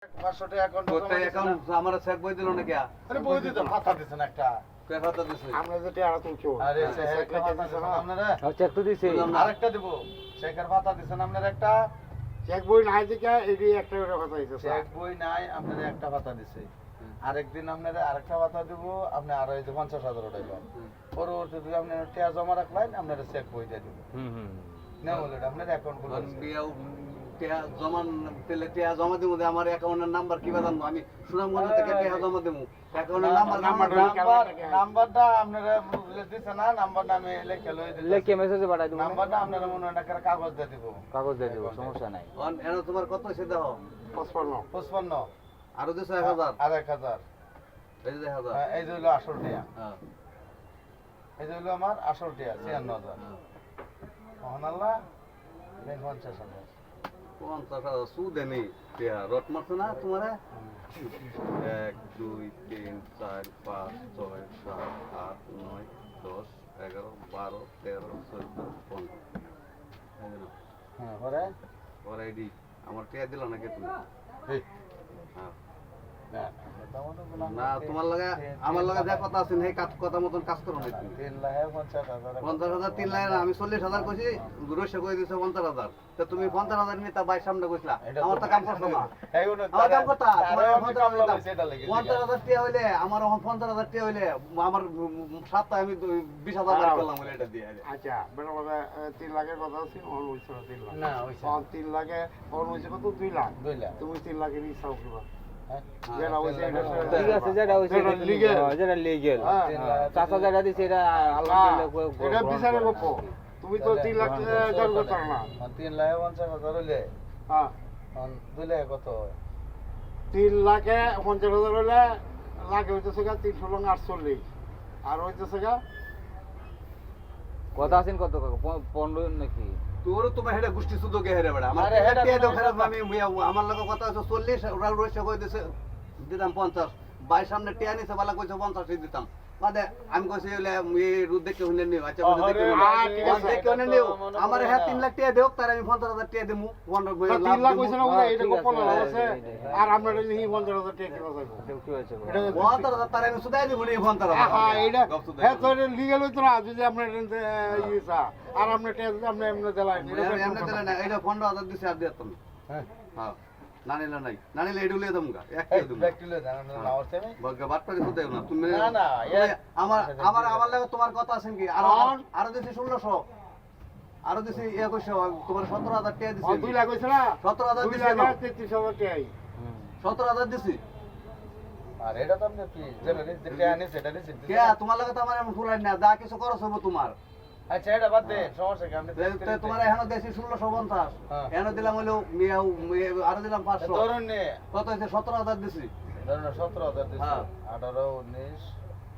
500 টাকা অ্যাকাউন্ট আমার চেক বই দিল না কে? আরে বই দিতে ভাতা দিছেন একটা। কে কথা দিছে? আমরা যে টাকা তুলছো আরে চেক ভাতা দিছেন আপনারা? চেক তো দিছে। আরেকটা দেব। চেকের ভাতা দিছেন আপনারা একটা। চেক বই নাই দিকে এডি একটা করে কথা হইছে চেক বই নাই আপনারা একটা ভাতা দিছে। আরেকদিন আপনারা আরেকটা ভাতা দেব, আপনি আরো এই যে 50,000 টাকা। পরবর্তীতে আপনি টাকা জমা রাখলেন, আপনারা চেক বই দিয়ে দেব। না বলে আপনার অ্যাকাউন্ট গুলো জমা দিব আমার অ্যাকাউন্টের নাম্বার কি বাদাম আমি সুনামগঞ্জ থেকে টাকা জমা দেবো অ্যাকাউন্টের নাম্বারটা আপনারা দিছেন না, নাম্বারটা আমি লিখে লই দিই। লেখে মেসেজে পাঠাই দেব। নাম্বারটা আপনারা মনে হয় একটা কাগজ দিয়ে দিব। কাগজ দিয়ে দেব, সমস্যা নাই। এন তোমার কত হইছে দেখো 55 আরো দিছো 1000 আর 1000 এই যে 1000 এই যে হলো 80 টাকা। হ্যাঁ এই যে হলো আমার 80 টাকা 56000 মহানাল্লাহ 50,000 50,000 সুদে নেই টিয়া রট মারছো না তোমারে 1 2 3 4 5 6 7 8 9 10 11 12 13 14 15 হ্যাঁ পরে পরে এডি আমার টিয়া দিল নাকি তুমি এই হ্যাঁ না না তোমার লাগে আমার লাগে যা কথা আছে সেই কথা মতন কাজ করো না তুমি 3,50,000 50,000 3 লাখ আমি 40,000 কইছি রইছে কই দিছো 50,000 তো তুমি 50,000 নিতা ভাই সামনে কইছলা আমার তো কাম করছ না আমার কাম করতা তোমার 50,000 টিয়া হইলে আমার 50,000 টিয়া হইলে আমার সপ্তাহে আমি 20,000 টাকা করলাম বলে এটা দিয়ে আচ্ছা বেটা বলে 3 লাখের কথা আছে অন হইছে 3 লাখ না হইছে 3 লাখে অন হইছে কত 2 লাখ 2 লাখ তুমি 3 লাখের হিসাব করবা হ্যাঁ যেটা হইছে এটা ঠিক আছে, যেটা হইছে যেটা legal। যেটা লিগ্যাল। হ্যাঁ। চাচা যেটা দিছে এটা আল্লাহ দিলে এটা বিচারের গপ্প তুমি তো 3 লাখ জন করতে না 3,50,000 হইলে হ্যাঁ 2 লাখ কত হয়? 3 লাখে 50,000 হলে লাগে হইতেছে 300 লং 48 আর হইতেছে কথা আছেন কত 15 নাকি? তোর তোমার হেডে গোষ্ঠী শুধু কে হেরে বেড়া আমার আরে হেডা টিয়া দাও কোনো খারাপ কথা আমি আমার লাগে কথা আছে 40 ওরা রইছে কই দিছে দিতাম 50 ভাই সামনে টিয়া নিছে বালা কইছে 50 দিতাম বাদে আমি কইছি হইলে এই রুদ দেখে হইলে নিও আচ্ছা রুদ দেখে ঠিক আছে। দেখে হইলে নিও আমার হ্যাঁ 3 লাখ টাকা দেও তার আমি 50,000 টাকা দেমু 3 লাখ হইছে না ওরা এটা ঠিক গপ্প আছে, না হ্যাঁ, আছে আর আমরা নিহি 50,000 টাকা কিলো যাইবো কি হয়েছে? এটা 50,000 তার আমি সুদাই দেবো নি 50,000 হ্যাঁ এটা হ্যাঁ তো লিগ্যাল হইতো না যদি আমরা ইসা আর আমরা টাকা যদি আমরা এমনি দেলাই এমনি দিলে না এটা 15,000 দিছে আর দিতাম হ্যাঁ হ্যাঁ নানিলা নাই নানিলা এডু লিয়ে দমগা এক এই কে দমু ব্যক্তিলে জানেন না ওর থেকে বগা বাট করে সুদাই না তুমি না না আমার আমার আমার লাগে তোমার কথা আছে কি আর আরো দিছি 1600 আরো দিছি 2100 তোমার 17,000 টাকা দিছি 2 লাখ হইছে না 17,000 2 দিছি লাখ না 33,000 টাকাই 17,000 দিছি আর এটা তো আপনি কি যেটা যেটা আনি সেটা দিছি কে তোমার লাগে তো আমার এমন ফুলাই না যা কিছু করছ হবো তোমার আচ্ছা এটা বাদ দে সমস্যা কি আপনি তোমার এখনো দেশি 1650 হ্যাঁ। এখনো দিলাম হলো আরো দিলাম 500 ধরুন নে কত হইছে 17,000 দিছি ধরুন 17,000 দিছি হ্যাঁ। 18 19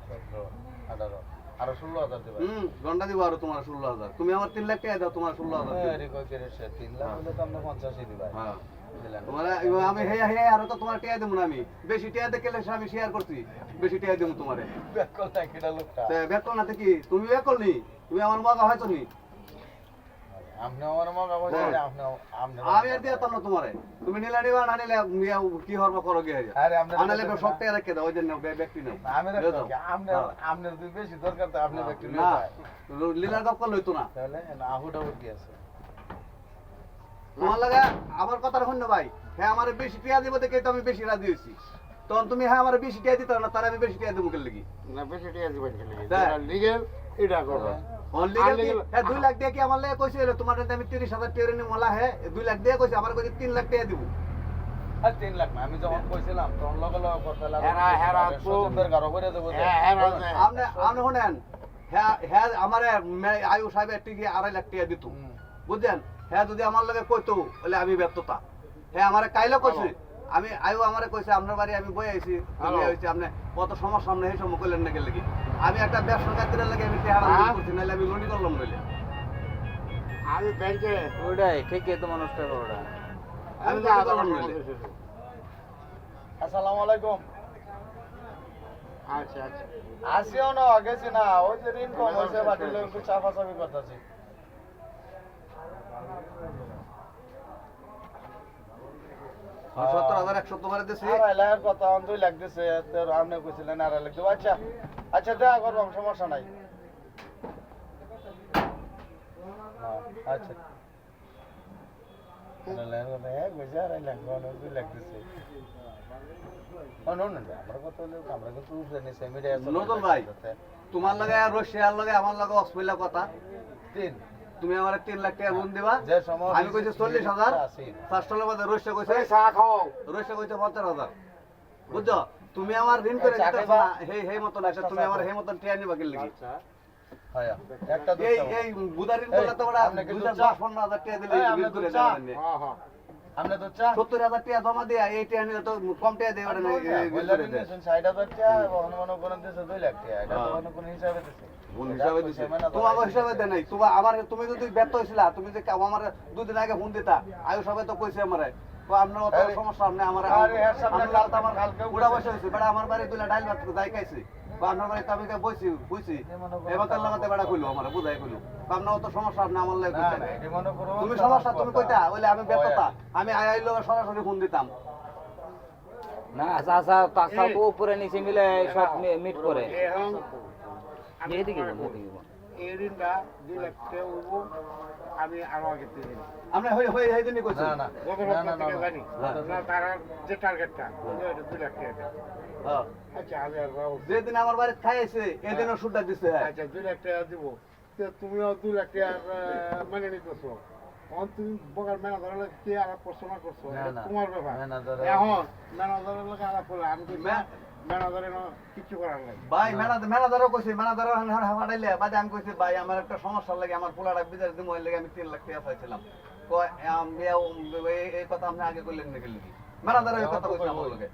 17 18 আর 16,000 দিবা ঘন্টা দিব আরো তোমার 16,000 তুমি আমার 3 লাখ টাকা দাও তোমার 16,000 দিও। আরে কই করে সে 3 লাখ হলে তো আপনি 50 দিবা হ্যাঁ দিলেন তোমার আমি হে হে আরো তো তোমার টাকা দেবো না আমি বেশি টাকা দেখলে আমি শেয়ার করছি বেশি টাকা দেবো তোমারে বেকল না কিটা লোকটা বেকল না কি তুমি বেকল নি তুমি আমার মগা হয়তো নি আপনি আমার মগা বলে আপনি আপনি আমি আর দিতাম না তোমারে তুমি নিলা নিবা না নিলে কি হরবা করো গে আরে আপনি আনালে সব টাকা রেখে দাও ওই জন্য ব্যক্তি নাও আমি রাখো কি আপনি আপনি যদি বেশি দরকার তো আপনি ব্যক্তি না লই যায় লীলার গপ করলে হইতো না তাহলে না আহুটা কি আছে তোমার লাগা আমার কথা শুন না ভাই হ্যাঁ আমার বেশি টিয়া দিব দেখে তো আমি বেশি রাজি হইছি তখন তুমি হ্যাঁ আমার বেশি টিয়া দিতে না তার আমি বেশি টিয়া দেবো কেন লাগি না বেশি টাকা দিবেন খেলে তাই? লিগ্যাল এটা করবে অনলি হ্যাঁ 2 লাখ দিয়ে কি আমার লাগে কইছে তোমার আমি 30,000 টাকা নিয়ে মলা হ্যাঁ 2 লাখ দিয়ে কইছে আমার কইছে 3 লাখ টাকা দিব আর 3 লাখ না আমি যখন কইছিলাম তখন লগে লগে কথা লাগা হেরা তো সত্যের গারো করে দেব আপনি আপনি শুনেন হ্যাঁ হ্যাঁ আমার আয়ু সাহেবের টিকি 2.5 লাখ টাকা দিত বুঝছেন হ্যাঁ যদি আমার লাগে কইতো তাহলে আমি ব্যর্থতা হ্যাঁ আমারে কাইলে কইছে আমি আয়ু আমারে কইছে আপনার বাড়ি আমি বই আইছি আমি হইছে আপনি কত সমস্যা সামনে এই সময় কইলেন না গেলে কি আমি একটা ব্যবসা কাতিরে লাগে আমি টাকা করছি নাইলে আমি লোনি করলাম নইলে আমি ব্যাংকে ওইটাই ঠিকই তো মানুষটা ওটা। আমি লোনি করলাম নইলে আসসালামু আলাইকুম আচ্ছা আচ্ছা আসিও না গেছি না ওই যে ঋণ কম হইছে বাকি লোক একটু চাপাচাপি করতেছি 70,100 তোমারে দিছি। আড়াই লাখের কথা এখন 2 লাখ দিছে, তো আপনি কইছিলেন আড়াই লাখ দেবো। আচ্ছা আচ্ছা দেখা করবাম, সমস্যা নাই। হ্যাঁ, আচ্ছা আড়াই লাখ এক বেশি, আড়াই লাখ 2 লাখ দিছে। আমরা কত হলো, আমরা কিন্তু জানি সেমিডিয়া নতুন ভাই, তোমার লগে আর রশিয়ার লগে আমার লগে অসমিলা কথা। 3 তুমি আমারে 3 লাখ টাকা ঋণ দিবা, যে সময় আমি কইছি 40,000, আছে। ফার্স্টলের মধ্যে রশিয়া কইছে এই চা খাও। রশিয়া কইছে 50,000। বুঝছো, তুমি আমার ঋণ করে চা দিতেছ খাইবা? না, হেই মতন আছে, তুমি আমার হেই মতন টিয়া নিবা কি লাগি? হ্যাঁ একটা এই দুটো এই বুদার ঋণ করলে তো বড় আপনি কি 2,10-15,000 টাকা দিলে এই, আপনি ঋণ করে দুধ চা? দেবেন। হ্যাঁ হ্যাঁ। আপনি তো চা 70,000 টাকা জমা দিয়া এই টাকা নিলে তো কম টাকা দেবে না, এই ঋণ করে দেয়। 60,000 টাকা, মনে করেন দিছে 2 লাখ টাকা, এটা তো মনে করেন হিসাবে দিছে। কোন হিসাবে দিছে? তোমার হিসাবে দেয় নাই। তুমি যদি ব্যর্থ হইছিলা, তুমি যে আমার 2 দিন আগে ফোন দিতা, আয়ুষ হবে তো কইছে আমারে, তো আপনার অত আরে, সমস্যা আপনি আমার আরে, এর সামনে আমি কালকে আমার কালকেও উড়া কইছে। বসে হইছে, বেটা আমার বাড়ি দুলা ডাইল ভাত যাই খাইছি, বা আপনার বাড়িতে আমি বইছি বুঝছি, এবার তার লাগাতে বেটা কইলো আমার বুঝাই কইলো, আপনার অত সমস্যা আপনি আমার লাগে না কইতেন। না, এটা মনে করো তুমি সমস্যা তুমি কইতা, ওইলে আমি ব্যর্থতা, আমি আইলো সরাসরি ফোন দিতাম। না চাচা চাচা তো উপরে নিচে মিলে সব মিট করে। এখন আমি এদিকে তোমারে বল, বলি, এদিকে বল। এই ঋণটা 2 লাখ টাকা উঠব, আমি আরো আগে দিয়ে দিন। আপনি হই হই এই দিনই কইছেন। না না গত না বছর না থেকে না জানি না, তারা যে টার্গেটটা এটা 2 লাখ টাকা দেয়। হ্যাঁ, আচ্ছা আমি আর ব্যবস্থা- যেদিন আমার বাড়িতে খাইছে এদিনও সুদটা দিছে। আচ্ছা 2 লাখ টাকা দিব, তো তুমিও 2 লাখ টাকা মানে নিতেছো। এখন তুমি বকার ম্যানেজারের লোক কি আলাপ করছো না করছো, না, এটা না। তোমার ব্যাপার। ম্যানেজারের- এখন ম্যানেজারের লোক আলাপ করলে আমি তো ম্যানেজারের কিছু করার নাই। ভাই ম্যানেজারও কইছে, ম্যানেজারও হাঁটাইলে বাদে আমি কইছি ভাই আমার একটা সমস্যা লাগে, আমার পোলাটা বিদেশ দিমু, এর লাগে আমি 3 লাখ টাকা চাইছিলাম। কয় এই কথা আপনি আগে কইলেন নাকি? ম্যানেজার এই কথা কইছে আমার লগে।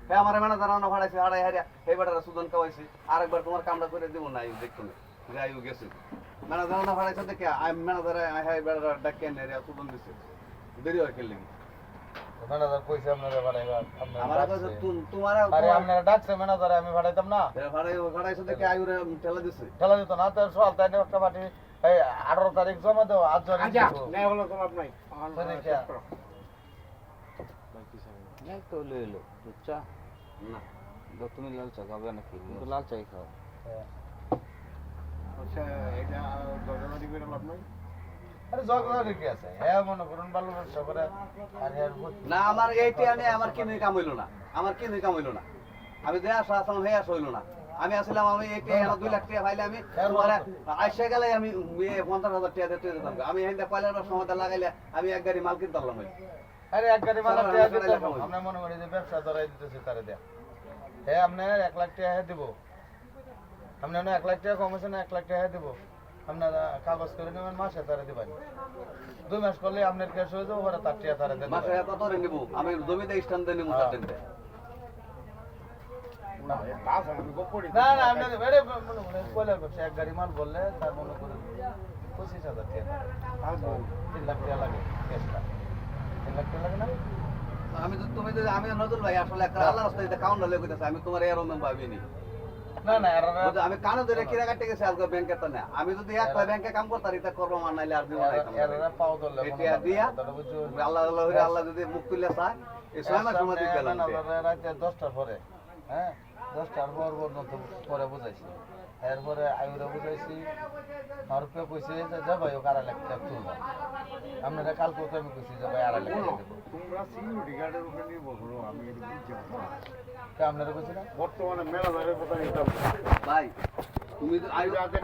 হ্যাঁ, আমার ম্যানেজার অন্য ভাড়াইছে, হারাই হারিয়া এই বেটারা সুদন খাওয়াইছি, আরেকবার তোমার কামটা করে দিব না, এই দেখতো না যাইও গেছে ম্যানেজার অন্য ভাড়াইছে দেখে আমি ম্যানেজার হ্যাঁ বেটারা ডাকিয়ে নেড়ে সুদন দিছে, দেরি হয় খেলে ম্যানেজার কইছে আপনারা বাড়াইবার, আমার আপনারা কাছে ডাকছে। তোমার আরে আপনারা ডাকছে ম্যানেজারে, আমি বাড়াইতাম না, ভাড়াইছে দেখে আয়ুরে ঠেলা দিছে। ঠেলা দিত না। তো সকাল তাই একটা পার্টি এই 18 তারিখ জমা দাও, আজ জমা আচ্ছা দিবো। নেই হলো তো লাভ নাই। তো দেখি শেষ করো। এই তো লইলো দুধ চা। না তো তুমি লাল চা খাবে নাকি? তো লাল চাই খাও। হ্যাঁ। আচ্ছা এটা দরজাবাজি করে লাভ নাই। আরে জগদারি কি আছে, হ্যাঁ মনে করুন ভালো ব্যবসা করে, আর এর না আমার এইটা নিয়ে আমার কিনে কাম হইলো না, আমার কিনে কাম হইলো না, আমি যে আসা আসলাম হয়ে আস হইলো না। আমি আসলাম আমি এইটা 2 লাখ টাকা পাইলে আমি তোমার আইসা গেলে আমি 50,000 টাকা দিতে যেতাম। আমি এখানে পয়লার সময় লাগাইলে আমি এক গাড়ি মাল কিনতে পারলাম। আরে এক গাড়ি মাল সারা টাকা রাত দিতে লেখা হইলো। আপনি মনে করেন যে ব্যবসা ধরাই দিতেছে তারে দেয়া, হ্যাঁ আপনার 1 লাখ টাকা দিব, আপনি 1 লাখ টাকা কমিশনে 1 লাখ টাকা দিব, আপনারা কাগজ করে নেবেন, মাসে তারে দিবেন। 2 মাস করলে আপনার ক্যাশ হয়ে যাবে, ওরা তার টাকা তারে দেন। মাসে কত রে নিব? আমি জমিতে স্থান দিয়ে নিব তার দিনতে। না তা ছাড়া আমি গোপ করি না না আপনি বেড়ে মনে করেন কয়লার ব্যবসা, এক গাড়ি মাল বললে তার মনে করেন 25,000 টাকা, 3 লাখ টাকা লাগে ক্যাশটা, 3 লাখ টাকা লাগে না? আমি তো তুমি যদি আমি নজর ভাই আসলে একটা আল্লাহর রাস্তায় এটা কাউন্টার লেগে গেছে, আমি তোমার এরকম ভাবিনি। না না এরা বুঝছো, আমি কানে ধরে কিরা কাটতে গেছি আজকে ব্যাংকে তো না, আমি যদি একটা ব্যাংকে কাম করতাম এটা করবো, আর নাইলে আর দিব না। এরা পাও ধরলে এটা দিয়া আল্লাহ আল্লাহ হইরে আল্লাহ যদি মুখ তুলে চায় এই 6 মাস সময় দিতে গেলাম। রাতে 10টার পরে, হ্যাঁ 10টার পর পর্যন্ত পরে বুঝাইছি, এরপরে আয়ুরে বুঝাইছি, আর কেউ কইছে যে যা ভাই ও 2.5 লাখ টাকা তুলব, আপনারা কালকে তো আমি কইছি যে ভাই 2.5 লাখ টাকা দেবো, তোমরা সিকিউরিটি গার্ডের উপরে নির্ভর করো, আমি এটা বুঝছি না। তা আপনারা কইছিলেন বর্তমানে ম্যানেজারের কথা নিতাম ভাই তুমি আয়ু রাতে